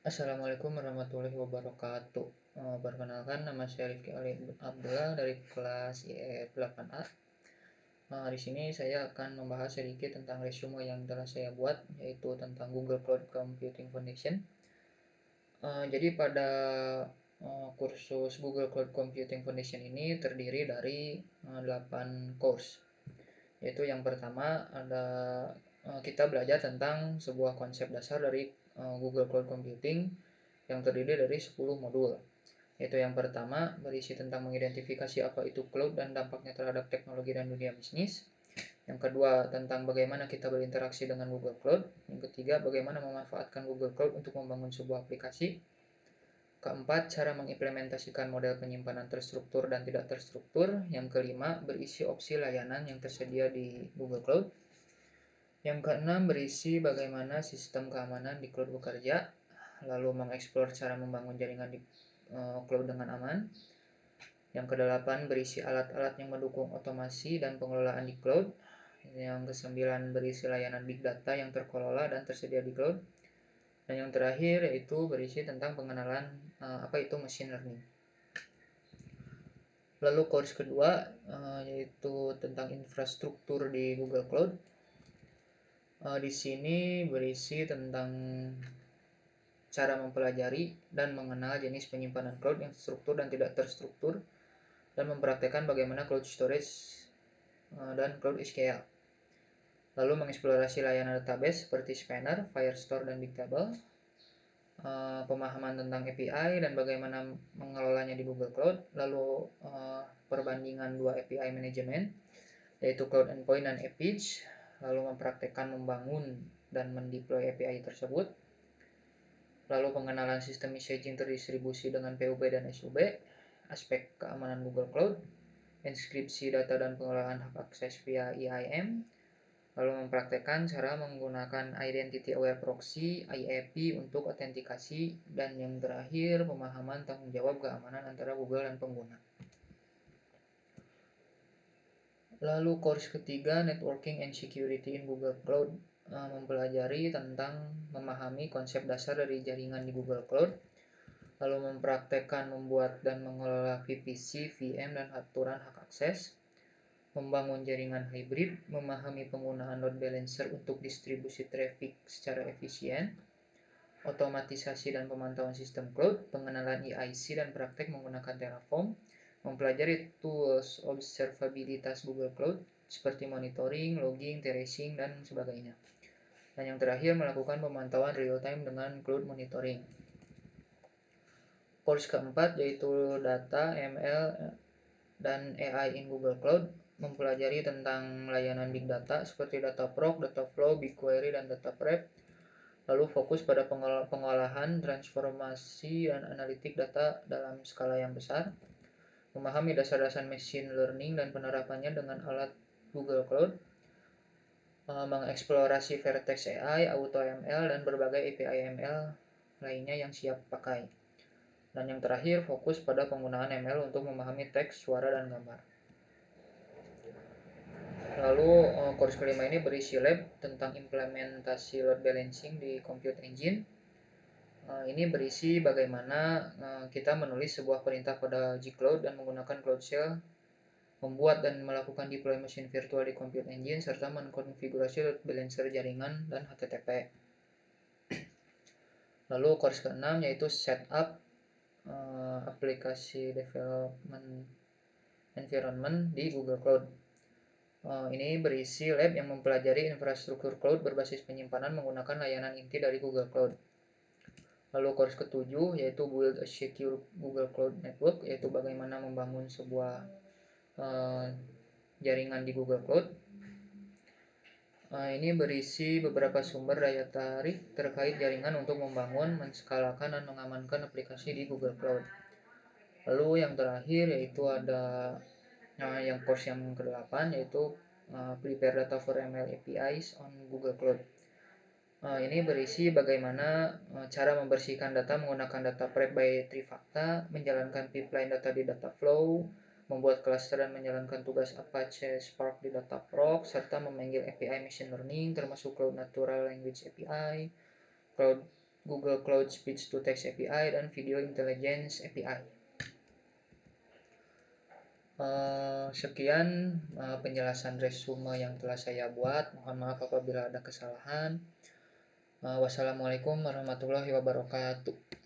Assalamualaikum warahmatullahi wabarakatuh. Perkenalkan, nama saya Rifki Ali Abdullah dari kelas IEF 8A. Di sini saya akan membahas sedikit tentang resume yang telah saya buat, yaitu tentang Google Cloud Computing Foundation. Jadi pada kursus Google Cloud Computing Foundation ini terdiri dari 8 course. Yaitu yang pertama ada kita belajar tentang sebuah konsep dasar dari Google Cloud Computing yang terdiri dari 10 modul. Yaitu yang pertama berisi tentang mengidentifikasi apa itu cloud dan dampaknya terhadap teknologi dan dunia bisnis. Yang kedua tentang bagaimana kita berinteraksi dengan Google Cloud. Yang ketiga bagaimana memanfaatkan Google Cloud untuk membangun sebuah aplikasi. Keempat, cara mengimplementasikan model penyimpanan terstruktur dan tidak terstruktur. Yang kelima, berisi opsi layanan yang tersedia di Google Cloud. Yang keenam, berisi bagaimana sistem keamanan di cloud bekerja, lalu mengeksplor cara membangun jaringan di cloud dengan aman. Yang kedelapan, berisi alat-alat yang mendukung otomasi dan pengelolaan di cloud. Yang kesembilan, berisi layanan big data yang terkelola dan tersedia di cloud. Dan yang terakhir yaitu berisi tentang pengenalan apa itu machine learning. Lalu course kedua yaitu tentang infrastruktur di Google Cloud. Di sini berisi tentang cara mempelajari dan mengenal jenis penyimpanan cloud yang terstruktur dan tidak terstruktur, dan mempraktekkan bagaimana cloud storage dan cloud SQL. Lalu mengeksplorasi layanan database seperti Spanner, Firestore, dan Bigtable. Pemahaman tentang API dan bagaimana mengelolanya di Google Cloud. Lalu perbandingan dua API manajemen, yaitu Cloud Endpoint dan Epic. Lalu mempraktekkan membangun dan mendeploy API tersebut. Lalu pengenalan sistem messaging terdistribusi dengan PUB dan SUB, aspek keamanan Google Cloud, inskripsi data dan pengelolaan hak akses via EIM, lalu mempraktekkan cara menggunakan Identity Aware Proxy (IAP) untuk autentikasi, dan yang terakhir pemahaman tanggung jawab keamanan antara Google dan pengguna. Lalu course ketiga, Networking and Security in Google Cloud, mempelajari tentang memahami konsep dasar dari jaringan di Google Cloud, lalu mempraktekkan membuat dan mengelola VPC, VM, dan aturan hak akses, membangun jaringan hybrid, memahami penggunaan load balancer untuk distribusi traffic secara efisien, otomatisasi dan pemantauan sistem cloud, pengenalan EIC dan praktek menggunakan Terraform, mempelajari tools observabilitas Google Cloud seperti monitoring, logging, tracing, dan sebagainya. Dan yang terakhir melakukan pemantauan real-time dengan cloud monitoring. Course keempat yaitu Data, ML, dan AI in Google Cloud, mempelajari tentang layanan big data seperti Dataproc, Dataflow, BigQuery, dan Dataprep. Lalu fokus pada pengolahan, transformasi, dan analitik data dalam skala yang besar. Memahami dasar-dasar machine learning dan penerapannya dengan alat Google Cloud. Mengeksplorasi Vertex AI, AutoML, dan berbagai API ML lainnya yang siap pakai. Dan yang terakhir, fokus pada penggunaan ML untuk memahami teks, suara, dan gambar. Lalu, course kelima ini berisi lab tentang implementasi load balancing di Compute Engine. Ini berisi bagaimana kita menulis sebuah perintah pada G-Cloud dan menggunakan Cloud Shell, membuat dan melakukan deploy mesin virtual di Compute Engine, serta mengkonfigurasi load balancer jaringan dan HTTP. Lalu course ke-6 yaitu Setup aplikasi development environment di Google Cloud. Ini berisi lab yang mempelajari infrastruktur cloud berbasis penyimpanan menggunakan layanan inti dari Google Cloud. Lalu course ke-7 yaitu Build a Secure Google Cloud Network, yaitu bagaimana membangun sebuah jaringan di Google Cloud. Ini berisi beberapa sumber daya tarik terkait jaringan untuk membangun, menskalakan, dan mengamankan aplikasi di Google Cloud. Lalu yang terakhir yaitu ada yang course yang ke-8 yaitu Prepare Data for ML APIs on Google Cloud. Ini berisi bagaimana cara membersihkan data menggunakan data prep by Trifacta, menjalankan pipeline data di Dataflow, membuat cluster dan menjalankan tugas Apache Spark di Dataproc, serta memanggil API Machine Learning termasuk Cloud Natural Language API, Cloud Google Cloud Speech to Text API, dan Video Intelligence API. Sekian penjelasan resume yang telah saya buat. Mohon maaf apabila ada kesalahan. Wassalamualaikum warahmatullahi wabarakatuh.